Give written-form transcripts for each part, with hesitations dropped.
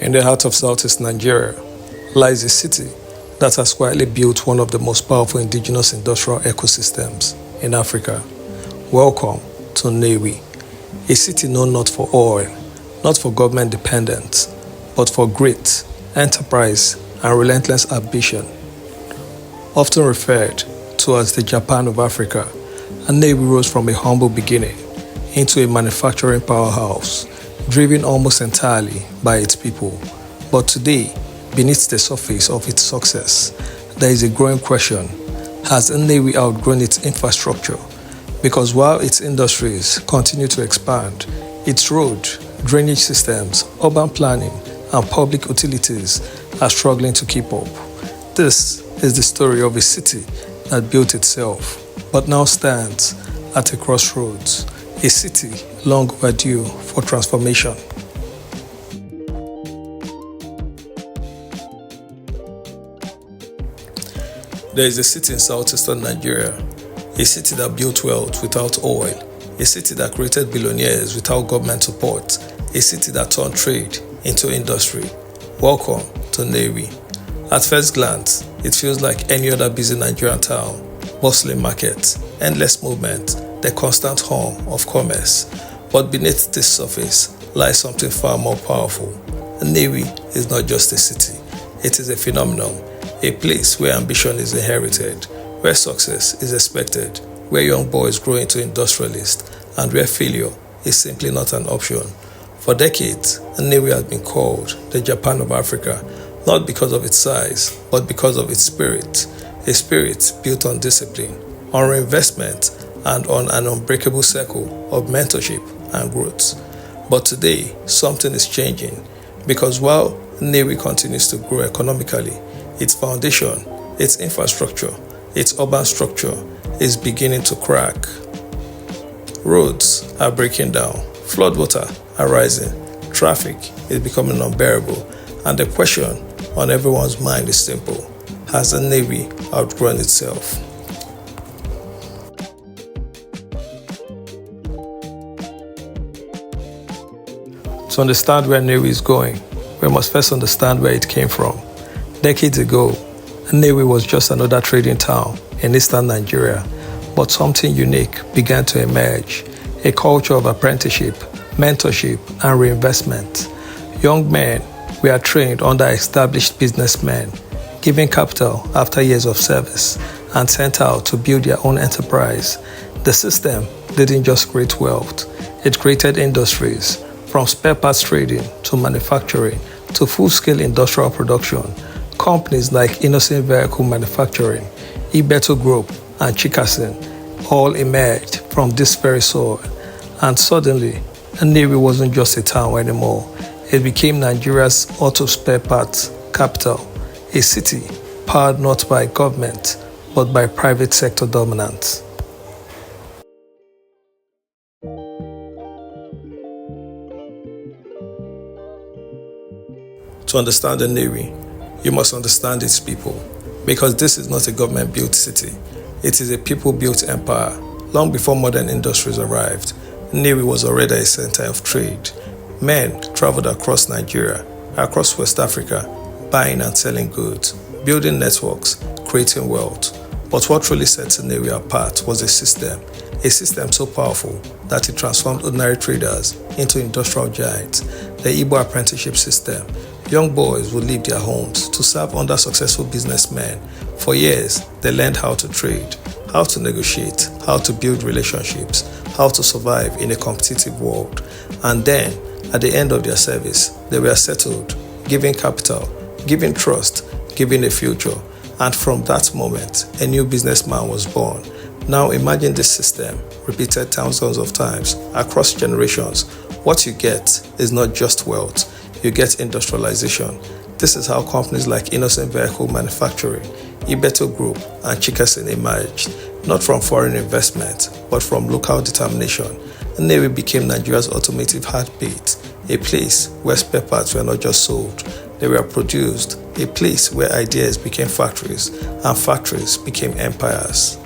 In the heart of southeast Nigeria lies a city that has quietly built one of the most powerful indigenous industrial ecosystems in Africa. Welcome to Nnewi, a city known not for oil, not for government dependence, but for grit, enterprise, and relentless ambition. Often referred to as the Japan of Africa, Nnewi rose from a humble beginning into a manufacturing powerhouse, driven almost entirely by its people. But today, beneath the surface of its success, there is a growing question: has Nnewi outgrown its infrastructure? Because while its industries continue to expand, its road, drainage systems, urban planning, and public utilities are struggling to keep up. This is the story of a city that built itself, but now stands at a crossroads, a city long overdue for transformation. There is a city in southeastern Nigeria, a city that built wealth without oil, a city that created billionaires without government support, a city that turned trade into industry. Welcome to Nnewi. At first glance, it feels like any other busy Nigerian town: bustling markets, endless movement, the constant hum of commerce. But beneath this surface lies something far more powerful. Nnewi is not just a city, it is a phenomenon, a place where ambition is inherited, where success is expected, where young boys grow into industrialists, and where failure is simply not an option. For decades, Nnewi has been called the Japan of Africa, not because of its size, but because of its spirit, a spirit built on discipline, on reinvestment, and on an unbreakable circle of mentorship and growth. But today, something is changing, because while Nnewi continues to grow economically, its foundation, its infrastructure, its urban structure is beginning to crack. Roads are breaking down, floodwater are rising, traffic is becoming unbearable, and the question on everyone's mind is simple: has Nnewi outgrown itself? To understand where Nnewi is going, we must first understand where it came from. Decades ago, Nnewi was just another trading town in eastern Nigeria, but something unique began to emerge: a culture of apprenticeship, mentorship, and reinvestment. Young men were trained under established businessmen, given capital after years of service, and sent out to build their own enterprise. The system didn't just create wealth, it created industries, from spare parts trading to manufacturing to full-scale industrial production. Companies like Innoson vehicle manufacturing, Ibeto Group, and Chikasin all emerged from this very soil. And suddenly, Nnewi wasn't just a town anymore. It became Nigeria's auto spare parts capital, a city powered not by government, but by private sector dominance. To understand Nnewi, you must understand its people, because this is not a government-built city. It is a people-built empire. Long before modern industries arrived, Nnewi was already a center of trade. Men traveled across Nigeria, across West Africa, buying and selling goods, building networks, creating wealth. But what really set Nnewi apart was a system so powerful that it transformed ordinary traders into industrial giants. The Igbo apprenticeship system. Young boys would leave their homes to serve under successful businessmen. For years, they learned how to trade, how to negotiate, how to build relationships, how to survive in a competitive world. And then, at the end of their service, they were settled, given capital, given trust, given a future. And from that moment, a new businessman was born. Now imagine this system repeated thousands of times across generations. What you get is not just wealth, you get industrialization. This is how companies like Innoson Vehicle Manufacturing, Ibeto Group, and Chikasin emerged, not from foreign investment, but from local determination. Nnewi became Nigeria's automotive heartbeat, a place where spare parts were not just sold, they were produced, a place where ideas became factories, and factories became empires.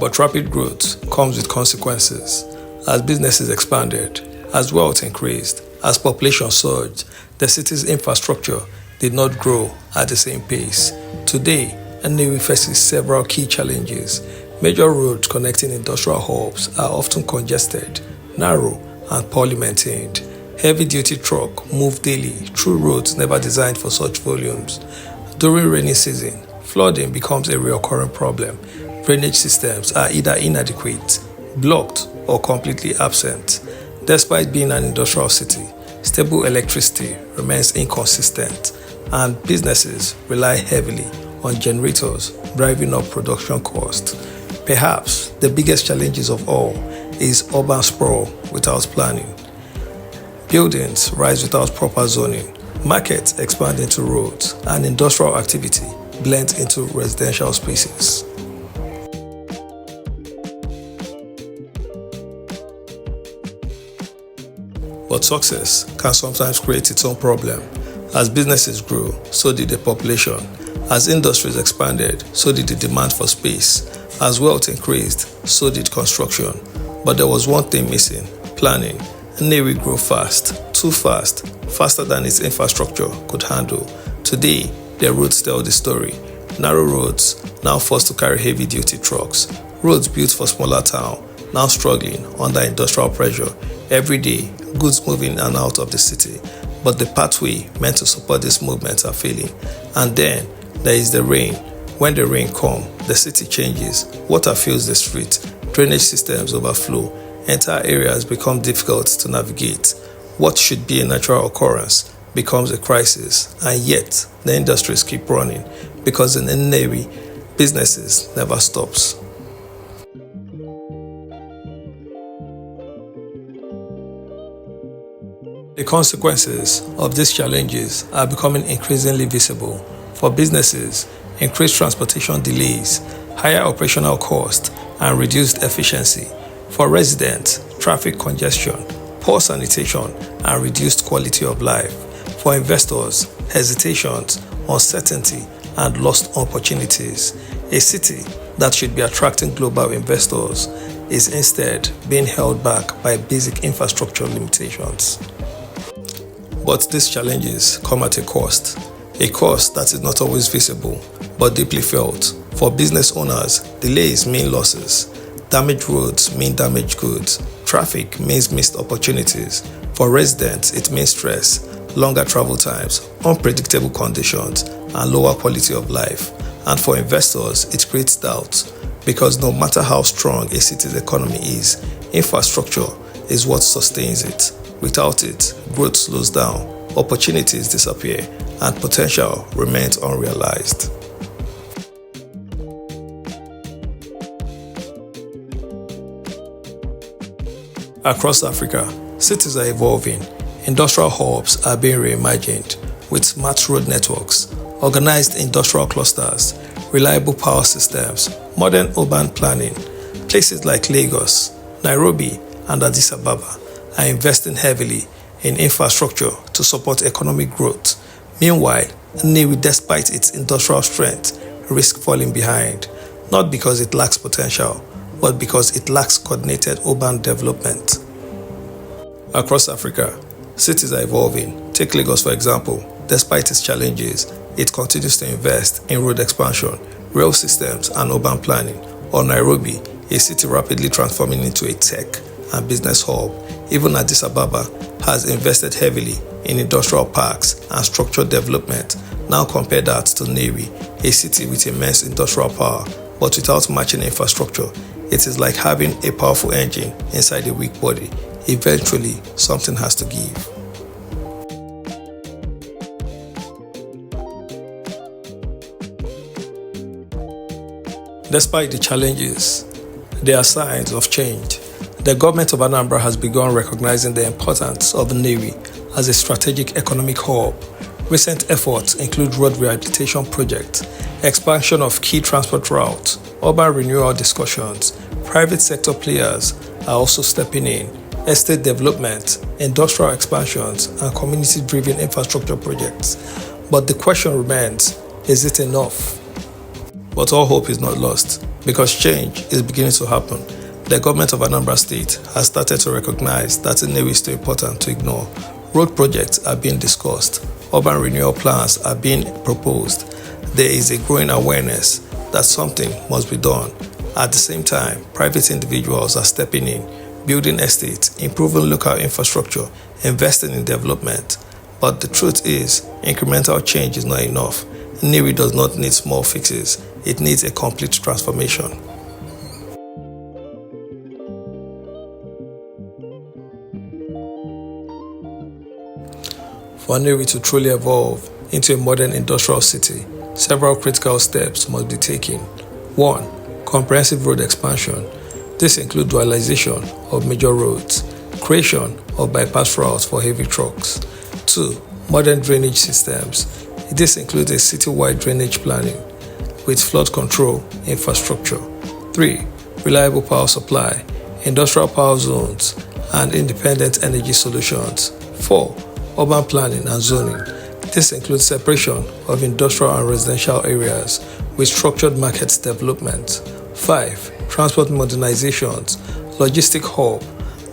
But rapid growth comes with consequences. As businesses expanded, as wealth increased, as population surged, the city's infrastructure did not grow at the same pace. Today, Nnewi faces several key challenges. Major roads connecting industrial hubs are often congested, narrow, and poorly maintained. Heavy-duty trucks move daily through roads never designed for such volumes. During rainy season, flooding becomes a recurring problem. Drainage systems are either inadequate, blocked, or completely absent. Despite being an industrial city, stable electricity remains inconsistent, and businesses rely heavily on generators, driving up production costs. Perhaps the biggest challenges of all is urban sprawl without planning. Buildings rise without proper zoning, markets expand into roads, and industrial activity blends into residential spaces. But success can sometimes create its own problem. As businesses grew, so did the population. As industries expanded, so did the demand for space. As wealth increased, so did construction. But there was one thing missing: planning. Nnewi grew fast, too fast, faster than its infrastructure could handle. Today, the roads tell the story. Narrow roads, now forced to carry heavy-duty trucks. Roads built for smaller towns, now struggling under industrial pressure. Every day, goods moving in and out of the city. But the pathway meant to support this movement are failing. And then, there is the rain. When the rain comes, the city changes. Water fills the street. Drainage systems overflow. Entire areas become difficult to navigate. What should be a natural occurrence becomes a crisis. And yet, the industries keep running because in Nnewi, businesses never stops. The consequences of these challenges are becoming increasingly visible. For businesses, increased transportation delays, higher operational costs, and reduced efficiency. For residents, traffic congestion, poor sanitation, and reduced quality of life. For investors, hesitations, uncertainty, and lost opportunities. A city that should be attracting global investors is instead being held back by basic infrastructure limitations. But these challenges come at a cost that is not always visible, but deeply felt. For business owners, delays mean losses. Damaged roads mean damaged goods. Traffic means missed opportunities. For residents, it means stress, longer travel times, unpredictable conditions, and lower quality of life. And for investors, it creates doubt, because no matter how strong a city's economy is, infrastructure is what sustains it. Without it, growth slows down, opportunities disappear, and potential remains unrealized. Across Africa, cities are evolving. Industrial hubs are being reimagined with smart road networks, organized industrial clusters, reliable power systems, modern urban planning. Places like Lagos, Nairobi, and Addis Ababa are investing heavily in infrastructure to support economic growth. Meanwhile, Nnewi, despite its industrial strength, risks falling behind, not because it lacks potential, but because it lacks coordinated urban development. Across Africa, cities are evolving. Take Lagos, for example. Despite its challenges, it continues to invest in road expansion, rail systems, and urban planning. Or Nairobi, a city rapidly transforming into a tech and business hub. Even Addis Ababa has invested heavily in industrial parks and structured development. Now compare that to Nnewi, a city with immense industrial power, but without matching infrastructure. It is like having a powerful engine inside a weak body. Eventually, something has to give. Despite the challenges, there are signs of change. The government of Anambra has begun recognizing the importance of Nnewi as a strategic economic hub. Recent efforts include road rehabilitation projects, expansion of key transport routes, urban renewal discussions. Private sector players are also stepping in. Estate development, industrial expansions, and community-driven infrastructure projects. But the question remains, is it enough? But all hope is not lost. Because change is beginning to happen. The government of Anambra State has started to recognize that Nnewi is too important to ignore. Road projects are being discussed. Urban renewal plans are being proposed. There is a growing awareness that something must be done. At the same time, private individuals are stepping in, building estates, improving local infrastructure, investing in development. But the truth is, incremental change is not enough. Nnewi does not need small fixes. It needs a complete transformation. For Nnewi to truly evolve into a modern industrial city, several critical steps must be taken. 1. Comprehensive road expansion. This includes dualization of major roads, creation of bypass routes for heavy trucks. 2. Modern drainage systems. This includes a city-wide drainage planning with flood control infrastructure. 3. Reliable power supply, industrial power zones, and independent energy solutions. 4. Urban planning and zoning. This includes separation of industrial and residential areas with structured markets development. 5. Transport modernizations, logistic hub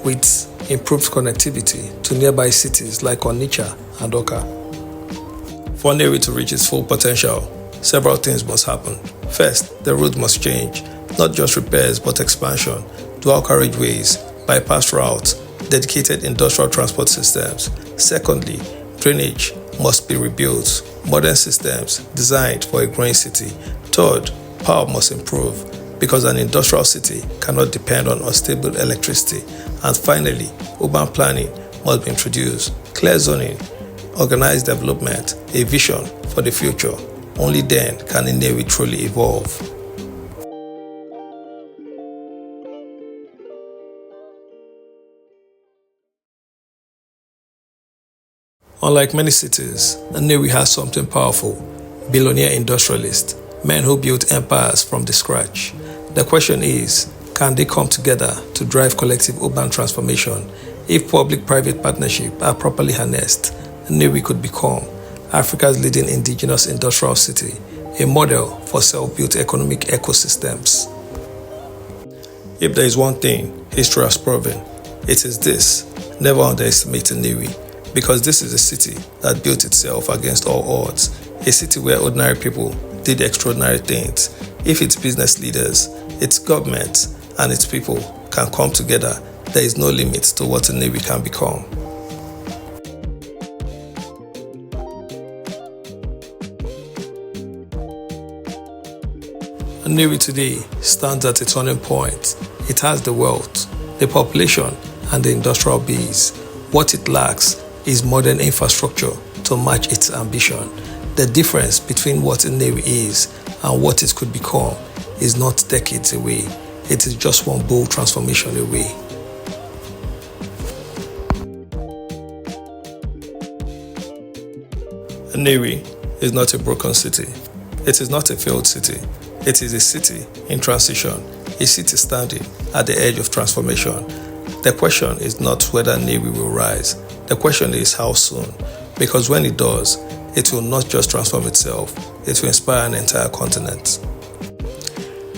with improved connectivity to nearby cities like Onitsha and Oka. For Nnewi to reach its full potential, several things must happen. First, the road must change, not just repairs but expansion, dual carriageways, bypass routes, dedicated industrial transport systems. Secondly, drainage must be rebuilt, modern systems designed for a growing city. Third, power must improve because an industrial city cannot depend on unstable electricity. And finally, urban planning must be introduced, clear zoning, organized development, a vision for the future. Only then can Nnewi truly evolve. Unlike many cities, Nnewi has something powerful: billionaire industrialists, men who built empires from the scratch. The question is, can they come together to drive collective urban transformation? If public-private partnerships are properly harnessed, Nnewi could become Africa's leading indigenous industrial city, a model for self-built economic ecosystems. If there is one thing history has proven, it is this: never underestimate Nnewi. Because this is a city that built itself against all odds, a city where ordinary people did extraordinary things. If its business leaders, its government, and its people can come together, there is no limit to what Nnewi can become. Nnewi today stands at a turning point. It has the wealth, the population, and the industrial base. What it lacks is modern infrastructure to match its ambition. The difference between what Nnewi is and what it could become is not decades away. It is just one bold transformation away. Nnewi is not a broken city. It is not a failed city. It is a city in transition, a city standing at the edge of transformation. The question is not whether Nnewi will rise. The question is how soon. Because when it does, it will not just transform itself, it will inspire an entire continent.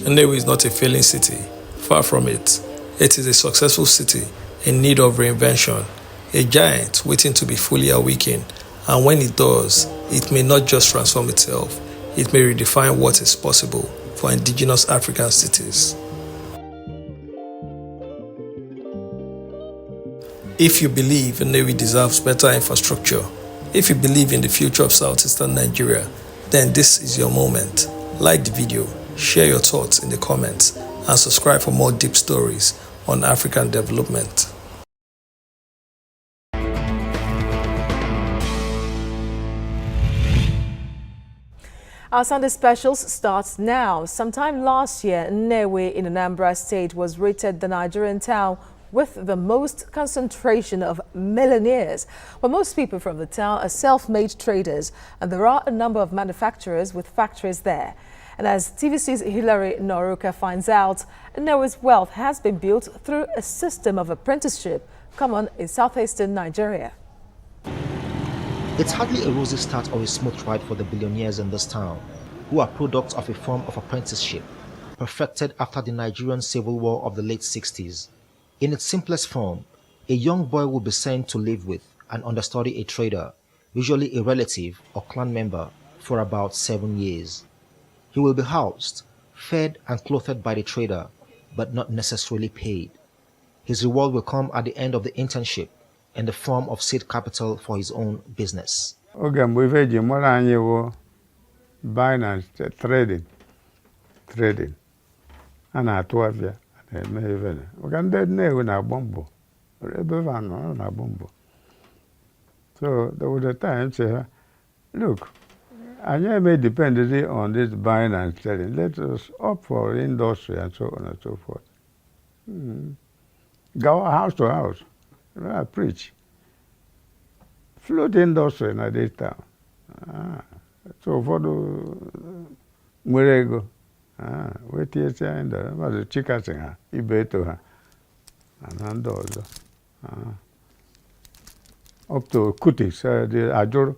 Nnewi is not a failing city. Far from it. It is a successful city in need of reinvention, a giant waiting to be fully awakened. And when it does, it may not just transform itself, it may redefine what is possible for indigenous African cities. If you believe Nnewi deserves better infrastructure, if you believe in the future of southeastern Nigeria, then this is your moment. Like the video, share your thoughts in the comments, and subscribe for more deep stories on African development. Our Sunday Specials starts now. Sometime last year, Nnewi in Anambra State was rated the Nigerian town with the most concentration of millionaires. But most people from the town are self-made traders, and there are a number of manufacturers with factories there. And as TVC's Hilary Noruka finds out, Nnewi's wealth has been built through a system of apprenticeship common in southeastern Nigeria. It's hardly a rosy start or a smooth ride for the billionaires in this town, who are products of a form of apprenticeship. perfected after the Nigerian Civil War of the late 60s. In its simplest form, a young boy will be sent to live with and understudy a trader, usually a relative or clan member, for about 7 years. He will be housed, fed and clothed by the trader, but not necessarily paid. His reward will come at the end of the internship in the form of seed capital for his own business. Oge mgbe ife eji mara anyị wụ buying and trading. A na-atụ afịa, a na-eme ife na. Maka ndị Nnewi na-agba mbọ. Ebe ebe anọ na-agba mbọ. So there was a time say, look, I may depend on this buying and selling. Let us opt for industry and so on and so forth. Go house to house. I preach. Float industry in this town. So for the Murego, we teach in the was a chicken, Ibeto, and those. Up to Kutis, the Ajur.